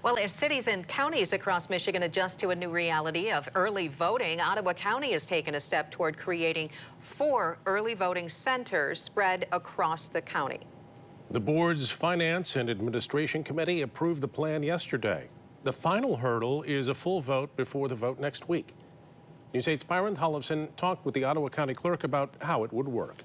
Well, as cities and counties across Michigan adjust to a new reality of early voting, Ottawa County has taken a step toward creating 4 early voting centers spread across the county. The board's Finance and Administration Committee approved the plan yesterday. The final hurdle is a full vote before the vote next week. News 8's Byron Tollefson talked with the Ottawa County Clerk about how it would work.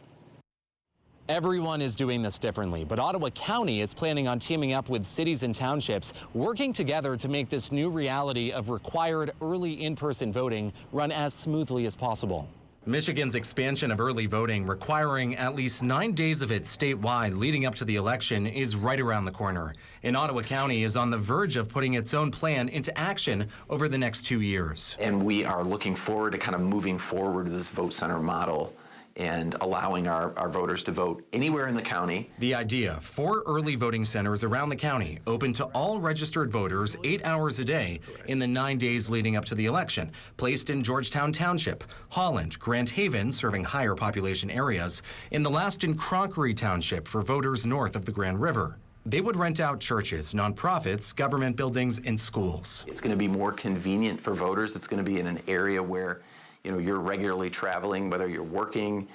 Everyone is doing this differently, but Ottawa County is planning on teaming up with cities and townships, working together to make this new reality of required early in-person voting run as smoothly as possible. Michigan's expansion of early voting, requiring at least 9 days of it statewide leading up to the election, is right around the corner. And Ottawa County is on the verge of putting its own plan into action over the next 2 years. And we are looking forward to kind of moving forward with this vote center model and allowing our voters to vote anywhere in the county. The idea, 4 early voting centers around the county, open to all registered voters 8 hours a day in the 9 days leading up to the election, placed in Georgetown Township, Holland, Grand Haven, serving higher population areas, and the last in Crockery Township for voters north of the Grand River. They would rent out churches, nonprofits, government buildings, and schools. It's going to be more convenient for voters. It's going to be in an area where you're regularly traveling, whether you're working,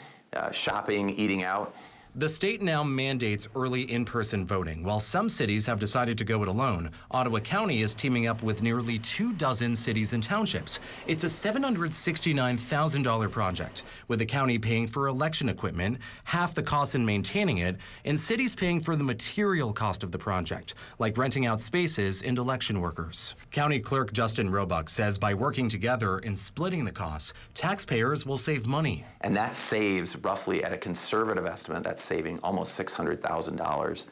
shopping, eating out. The state now mandates early in-person voting. While some cities have decided to go it alone, Ottawa County is teaming up with nearly 24 cities and townships. It's a $769,000 project, with the county paying for election equipment, half the cost in maintaining it, and cities paying for the material cost of the project, like renting out spaces and election workers. County Clerk Justin Roebuck says by working together and splitting the costs, taxpayers will save money. And that saves roughly, at a conservative estimate, that's saving almost $600,000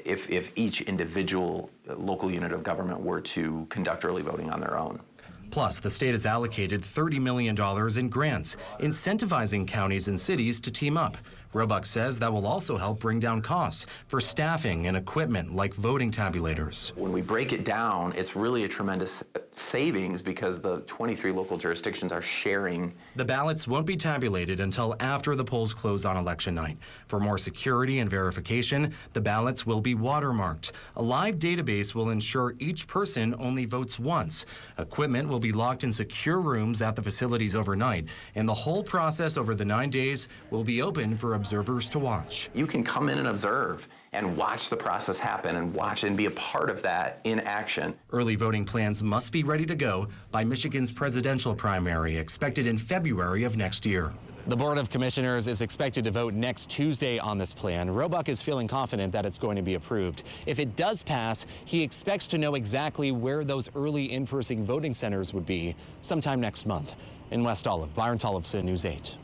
if each individual local unit of government were to conduct early voting on their own. Plus, the state has allocated $30 million in grants, incentivizing counties and cities to team up. Roebuck says that will also help bring down costs for staffing and equipment like voting tabulators. When we break it down, it's really a tremendous savings because the 23 local jurisdictions are sharing. The ballots won't be tabulated until after the polls close on election night. For more security and verification, the ballots will be watermarked. A live database will ensure each person only votes once. Equipment will be locked in secure rooms at the facilities overnight, and the whole process over the 9 days will be open for observers to watch. You can come in and observe and watch the process happen and watch and be a part of that in action. Early voting plans must be ready to go by Michigan's presidential primary, expected in February of next year. The Board of Commissioners is expected to vote next Tuesday on this plan. Roebuck is feeling confident that it's going to be approved. If it does pass, he expects to know exactly where those early in-person voting centers would be sometime next month. In West Olive, Byron Tollefson, News 8.